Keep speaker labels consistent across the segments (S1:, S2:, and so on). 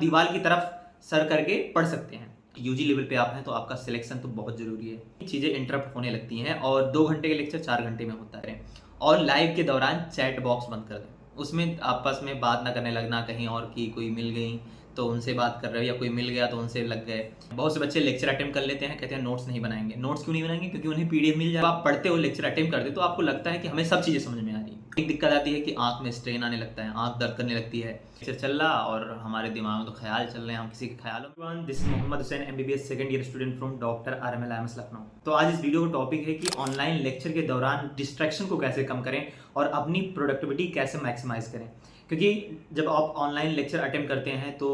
S1: दीवार की तरफ सर करके पढ़ सकते हैं। यूजी लेवल पे आप हैं तो आपका सिलेक्शन तो बहुत ज़रूरी है। चीज़ें इंटरप्ट होने लगती हैं और 2 घंटे का लेक्चर 4 घंटे में होता है। और लाइव के दौरान चैट बॉक्स बंद कर दें। उसमें आपस में बात ना करने लगना, कहीं और की कोई मिल गई तो उनसे बात कर रहे हो या कोई मिल गया तो उनसे लग गए। बहुत से बच्चे लेक्चर अटेम्प्ट कर लेते हैं, कहते हैं नोट्स नहीं बनाएंगे। नोट्स क्यों नहीं बनाएंगे? क्योंकि उन्हें पीडीएफ मिल जाए। आप पढ़ते हो, लेक्चर अटेम्प्ट करते हो तो आपको लगता है कि हमें सब चीज़ें समझ में आ रही है। एक दिक्कत आती है कि आँख में स्ट्रेन आने लगता है, आँख दर्द करने लगती है। लेक्चर चल रहा और हमारे दिमाग में तो ख्याल चल रहे हैं, हम किसी के ख्यालों। This is Mohammad Hussain, MBBS second year student from doctor RML IMS Lucknow. तो आज इस वीडियो का टॉपिक है कि ऑनलाइन लेक्चर के दौरान डिस्ट्रैक्शन को कैसे कम करें और अपनी प्रोडक्टिविटी कैसे मैक्सिमाइज करें। क्योंकि जब आप ऑनलाइन लेक्चर अटेम्प्ट करते हैं तो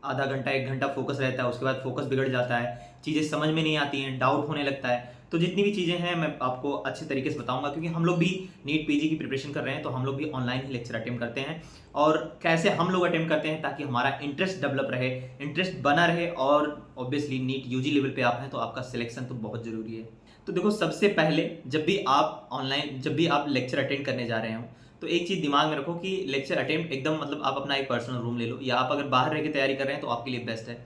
S1: आधा घंटा 1 घंटा फोकस रहता है, उसके बाद फोकस बिगड़ जाता है, चीज़ें समझ में नहीं आती हैं, डाउट होने लगता है। तो जितनी भी चीज़ें हैं मैं आपको अच्छे तरीके से बताऊंगा, क्योंकि हम लोग भी नीट पीजी की प्रिपरेशन कर रहे हैं तो हम लोग भी ऑनलाइन ही लेक्चर अटेम्प्ट करते हैं। और कैसे हम लोग अटेम्प्ट करते हैं ताकि हमारा इंटरेस्ट डेवलप रहे, इंटरेस्ट बना रहे। और ऑब्वियसली नीट यूजी लेवल पे आप हैं तो आपका सिलेक्शन तो बहुत ज़रूरी है। तो देखो, सबसे पहले जब भी आप लेक्चर अटेंड करने जा रहे हो तो एक चीज़ दिमाग में रखो कि लेक्चर अटेम्प्ट एकदम, मतलब आप अपना एक पर्सनल रूम ले लो, या आप अगर बाहर रह के तैयारी कर रहे हैं तो आपके लिए बेस्ट है।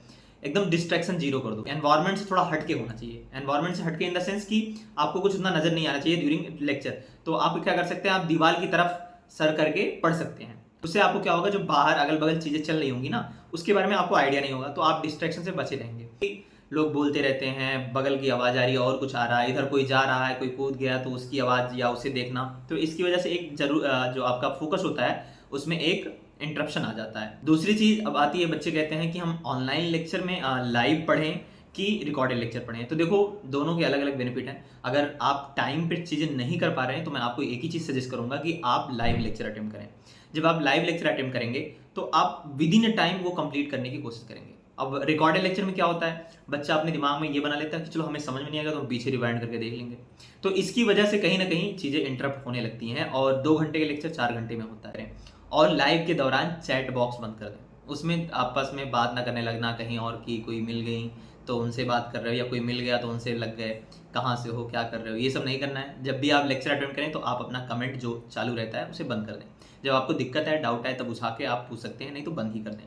S1: एकदम डिस्ट्रैक्शन जीरो कर दो। एनवायरनमेंट से थोड़ा हटके होना चाहिए। एनवायरनमेंट से हटके इन द सेंस कि आपको कुछ उतना नजर नहीं आना चाहिए ड्यूरिंग लेक्चर। तो आप क्या कर सकते हैं, आप दीवार की तरफ सर करके पढ़ सकते हैं। उससे आपको क्या होगा, जो बाहर अगल बगल चीजें चल रही होंगी ना, उसके बारे में आपको आइडिया नहीं होगा, तो आप डिस्ट्रैक्शन से बचे रहेंगे। लोग बोलते रहते हैं, बगल की आवाज़ आ रही है और कुछ आ रहा है, इधर कोई जा रहा है, कोई कूद गया तो उसकी आवाज़ या उसे देखना, तो इसकी वजह से एक जो आपका फोकस होता है उसमें एक इंटरप्शन आ जाता है। दूसरी चीज़ अब आती है, बच्चे कहते हैं कि हम ऑनलाइन लेक्चर में लाइव पढ़ें कि रिकॉर्डेड लेक्चर पढ़ें। तो देखो, दोनों के अलग अलग बेनिफिट हैं। अगर आप टाइम पे चीज़ें नहीं कर पा रहे हैं तो मैं आपको एक ही चीज़ सजेस्ट करूंगा कि आप लाइव लेक्चर अटेम्प्ट करें। जब आप लाइव लेक्चर अटेम्प्ट करेंगे तो आप विद इन अ टाइम वो कंप्लीट करने की कोशिश करेंगे। अब रिकॉर्डेड लेक्चर में क्या होता है, बच्चा अपने दिमाग में ये बना लेता है कि चलो हमें समझ में नहीं आएगा तो हम पीछे रिवाइंड करके देख लेंगे। तो इसकी वजह से कहीं ना कहीं चीज़ें इंटरप्ट होने लगती हैं और 2 घंटे के लेक्चर 4 घंटे में होता है। और लाइव के दौरान चैट बॉक्स बंद कर दें। उसमें आपस में बात ना करने लगना, कहीं और की कोई मिल गई तो उनसे बात कर रहे हो या कोई मिल गया तो उनसे लग गए, कहाँ से हो, क्या कर रहे हो, ये सब नहीं करना है। जब भी आप लेक्चर अटेंड करें तो आप अपना कमेंट जो चालू रहता है उसे बंद कर दें। जब आपको दिक्कत है, डाउट है, तब उठा के आप पूछ सकते हैं, नहीं तो बंद ही कर दें।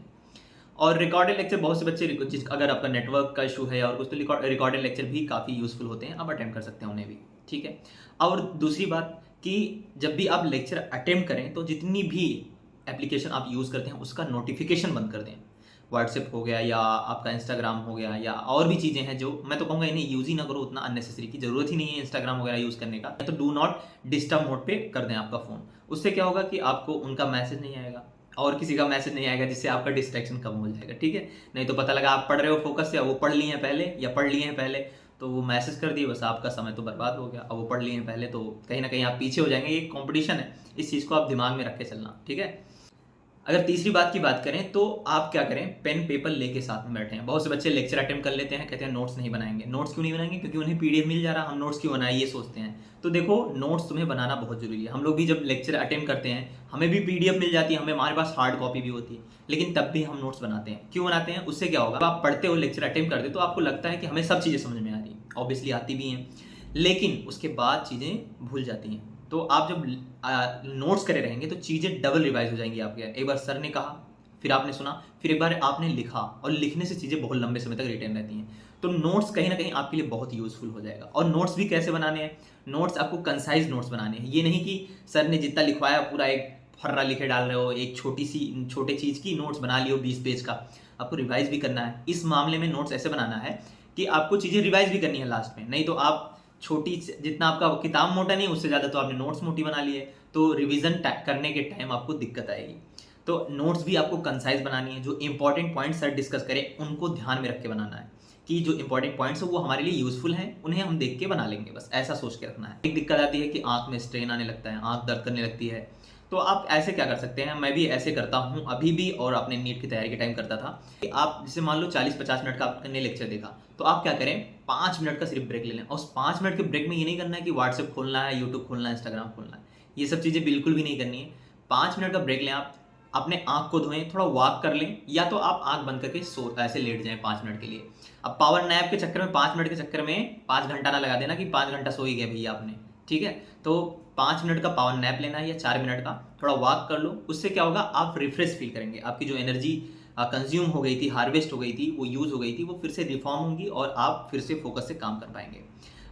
S1: और रिकॉर्डेड लेक्चर बहुत से बच्चे, अगर आपका नेटवर्क का इशू है और कुछ, तो रिकॉर्डेड लेक्चर भी काफ़ी यूज़फुल होते हैं, आप अटेम्प्ट कर सकते हैं उन्हें भी। ठीक है। और दूसरी बात कि जब भी आप लेक्चर अटेम्प्ट करें तो जितनी भी एप्लीकेशन आप यूज़ करते हैं उसका नोटिफिकेशन बंद कर दें। व्हाट्सएप हो गया या आपका इंस्टाग्राम हो गया या और भी चीज़ें हैं जो मैं तो कहूँगा इन्हें यूज़ ही ना करो, उतना अननेसेसरी की ज़रूरत ही नहीं है इंस्टाग्राम वगैरह यूज़ करने का। तो डू नॉट डिस्टर्ब मोड पे कर दें आपका फ़ोन। उससे क्या होगा कि आपको उनका मैसेज नहीं आएगा और किसी का मैसेज नहीं आएगा, जिससे आपका डिस्ट्रैक्शन कम हो जाएगा। ठीक है। नहीं तो पता लगा आप पढ़ रहे हो फोकस से, वो पढ़ लिए हैं पहले या पढ़ लिए हैं पहले, तो वो मैसेज कर दिए, बस आपका समय तो बर्बाद हो गया। अब वो पढ़ लिए हैं पहले तो कहीं ना कहीं आप पीछे हो जाएंगे। ये कॉम्पिटिशन है, इस चीज़ को आप दिमाग में रख के चलना। ठीक है। अगर तीसरी बात की बात करें तो आप क्या करें, पेन पेपर लेके साथ में बैठे हैं। बहुत से बच्चे लेक्चर अटेम्प्ट कर लेते हैं, कहते हैं नोट्स नहीं बनाएंगे। नोट्स क्यों नहीं बनाएंगे? क्योंकि उन्हें पीडीएफ मिल जा रहा, हम नोट्स क्यों बनाए, ये सोचते हैं। तो देखो, नोट्स तुम्हें बनाना बहुत जरूरी है। हम लोग भी जब लेक्चर अटेम्प्ट करते हैं हमें भी पीडीएफ मिल जाती है, हमारे पास हार्ड कॉपी भी होती है, लेकिन तब भी हम नोट्स बनाते हैं। क्यों बनाते हैं? उससे क्या होगा, आप पढ़ते हो, लेक्चर अटेम्प्ट करते हो तो आपको लगता है कि हमें सब चीज़ें समझ में आ रही है, ऑब्वियसली आती भी हैं, लेकिन उसके बाद चीज़ें भूल जाती हैं। तो आप जब नोट्स करे रहेंगे तो चीज़ें डबल रिवाइज हो जाएंगी आपके। एक बार सर ने कहा, फिर आपने सुना, फिर एक बार आपने लिखा, और लिखने से चीज़ें बहुत लंबे समय तक रिटेन रहती हैं। तो नोट्स कहीं ना कहीं आपके लिए बहुत यूज़फुल हो जाएगा। और नोट्स भी कैसे बनाने हैं, नोट्स आपको कंसाइज नोट्स बनाने हैं। ये नहीं कि सर ने जितना लिखवाया पूरा एक फर्रा लिखे डाल रहे हो, एक छोटे चीज़ की नोट्स बना लियो 20 पेज का। आपको रिवाइज भी करना है। इस मामले में नोट्स ऐसे बनाना है कि आपको चीज़ें रिवाइज भी करनी है लास्ट में। नहीं तो आप जितना आपका किताब मोटा नहीं, उससे ज़्यादा तो आपने नोट्स मोटी बना ली है, तो रिविजन करने के टाइम आपको दिक्कत आएगी। तो नोट्स भी आपको कंसाइज बनानी है। जो इंपॉर्टेंट पॉइंट्स सर डिस्कस करें उनको ध्यान में रख के बनाना है कि जो इंपॉर्टेंट पॉइंट्स हैं वो हमारे लिए यूजफुल हैं, उन्हें हम देख के बना लेंगे, बस ऐसा सोच के रखना है। एक दिक्कत आती है कि आंख में स्ट्रेन आने लगता है, आंख दर्द करने लगती है। तो आप ऐसे क्या कर सकते हैं, मैं भी ऐसे करता हूँ अभी भी, और अपने नीट की तैयारी के टाइम करता था कि आप जैसे मान लो 40-50 मिनट का आपने लेक्चर देखा, तो आप क्या करें, 5 मिनट का सिर्फ ब्रेक ले लें। और उस 5 मिनट के ब्रेक में ये नहीं करना है कि व्हाट्सएप खोलना है, यूट्यूब खोलना है, इंस्टाग्राम खोलना है, ये सब चीज़ें बिल्कुल भी नहीं करनी है। 5 मिनट का ब्रेक लें, आप अपने आँख को धोएं, थोड़ा वॉक कर लें, या तो आप आँख बंद करके ऐसे लेट जाएं 5 मिनट के लिए। अब पावर नैप के चक्कर में 5 मिनट के चक्कर में 5 घंटा ना लगा देना कि 5 घंटा सो ही गए भैया आपने। ठीक है। तो 5 मिनट का पावर नैप लेना है या 4 मिनट का, थोड़ा वॉक कर लो। उससे क्या होगा, आप रिफ्रेश फील करेंगे, आपकी जो एनर्जी कंज्यूम हो गई थी, हार्वेस्ट हो गई थी, वो यूज़ हो गई थी, वो फिर से रिफॉर्म होंगी और आप फिर से फोकस से काम कर पाएंगे।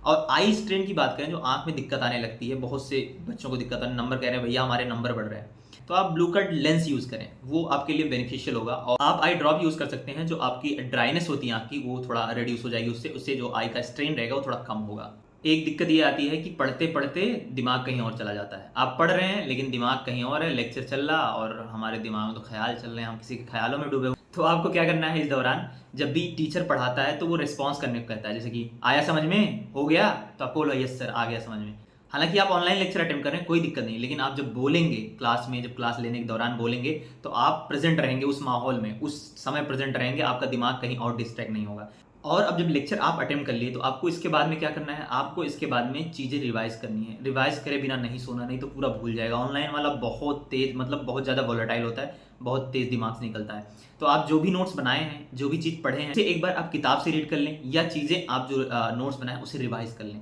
S1: और आई स्ट्रेन की बात करें, जो आँख में दिक्कत आने लगती है, बहुत से बच्चों को दिक्कत आने, नंबर कह रहे हैं भैया हमारे नंबर बढ़ रहे हैं, तो आप ब्लू कट लेंस यूज़ करें, वो आपके लिए बेनिफिशियल होगा। और आप आई ड्रॉप यूज़ कर सकते हैं, जो आपकी ड्राइनेस होती है आँख की, वो थोड़ा रिड्यूस हो जाएगी, उससे उससे जो आई का स्ट्रेन रहेगा वो थोड़ा कम होगा। एक दिक्कत ये आती है कि पढ़ते-पढ़ते दिमाग कहीं और चला जाता है। आप पढ़ रहे हैं लेकिन दिमाग कहीं और है, लेक्चर चल रहा और हमारे दिमाग में तो ख़्याल चल रहे हैं, हम किसी के ख़्यालों में डूबे हुए। तो आपको क्या करना है इस दौरान, जब भी टीचर पढ़ाता है तो वो रिस्पॉन्स करने को कहता है, जैसे कि आया समझ में? हो गया? तो आपको बोलो यस सर आ गया समझ में। हालाँकि आप ऑनलाइन लेक्चर अटेम्प्ट कर रहे हैं, कोई दिक्कत नहीं, लेकिन आप जब बोलेंगे क्लास में, जब क्लास लेने के दौरान बोलेंगे, तो आप प्रेज़ेंट रहेंगे उस माहौल में, उस समय प्रेज़ेंट रहेंगे, आपका दिमाग कहीं और डिस्ट्रैक्ट नहीं होगा। और अब जब लेक्चर आप अटेम्प्ट कर लिए, तो आपको इसके बाद में क्या करना है, आपको इसके बाद में चीज़ें रिवाइज़ करनी है। रिवाइज़ करे बिना नहीं सोना, नहीं तो पूरा भूल जाएगा। ऑनलाइन वाला बहुत तेज़, मतलब बहुत ज़्यादा वोलेटाइल होता है, बहुत तेज़ दिमाग से निकलता है। तो आप जो भी नोट्स बनाए हैं, जो भी चीज़ पढ़े हैं, उसे एक बार आप किताब से रीड कर लें, या चीज़ें आप जो नोट्स बनाए उसे रिवाइज़ कर लें।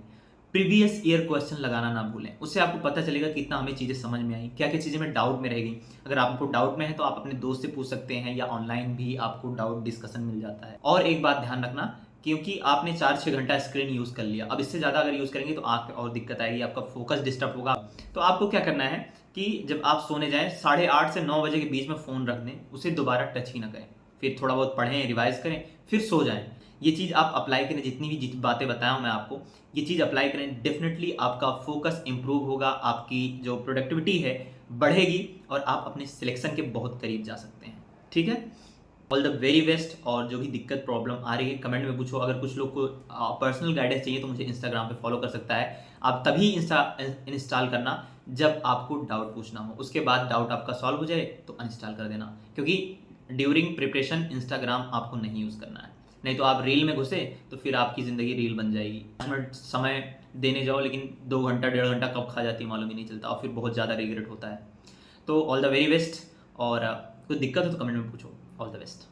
S1: प्रीवियस ईयर क्वेश्चन लगाना ना भूलें, उससे आपको पता चलेगा कि कितना हमें चीज़ें समझ में आई, क्या-क्या चीज़ें हमें डाउट में रह गई। अगर आपको डाउट में है तो आप अपने दोस्त से पूछ सकते हैं, या ऑनलाइन भी आपको डाउट डिस्कशन मिल जाता है। और एक बात ध्यान रखना, क्योंकि आपने 4-6 घंटा स्क्रीन यूज़ कर लिया, अब इससे ज़्यादा अगर यूज़ करेंगे तो आँख पे और दिक्कत आएगी, आपका फोकस डिस्टर्ब होगा। तो आपको क्या करना है कि जब आप सोने जाएँ, 8:30 से 9 बजे के बीच में फ़ोन रख दें, उसे दोबारा टच ही ना करें। फिर थोड़ा बहुत पढ़ें, रिवाइज़ करें, फिर सो जाएँ। ये चीज़ आप अप्लाई करें, जितनी भी बातें बताया हूँ मैं आपको, ये चीज़ अप्लाई करें, डेफ़िनेटली आपका फ़ोकस इम्प्रूव होगा, आपकी जो प्रोडक्टिविटी है बढ़ेगी, और आप अपने सिलेक्शन के बहुत करीब जा सकते हैं। ठीक है? All the very best. और जो भी दिक्कत प्रॉब्लम आ रही है कमेंट में पूछो। अगर कुछ लोग को पर्सनल गाइडेंस चाहिए तो मुझे इंस्टाग्राम पे फॉलो कर सकता है। आप तभी इंस्टॉल करना जब आपको डाउट पूछना हो, उसके बाद डाउट आपका सॉल्व हो जाए तो अनइंस्टॉल कर देना, क्योंकि ड्यूरिंग प्रिपरेशन इंस्टाग्राम आपको नहीं यूज़ करना है। नहीं तो आप रील में घुसे तो फिर आपकी ज़िंदगी रील बन जाएगी। 5 मिनट समय देने जाओ, लेकिन 2 घंटा 1.5 घंटा कब खा जाती है मालूम ही नहीं चलता, और फिर बहुत ज़्यादा रिग्रेट होता है। तो ऑल द वेरी बेस्ट। और कोई दिक्कत हो तो कमेंट में पूछो। All the best.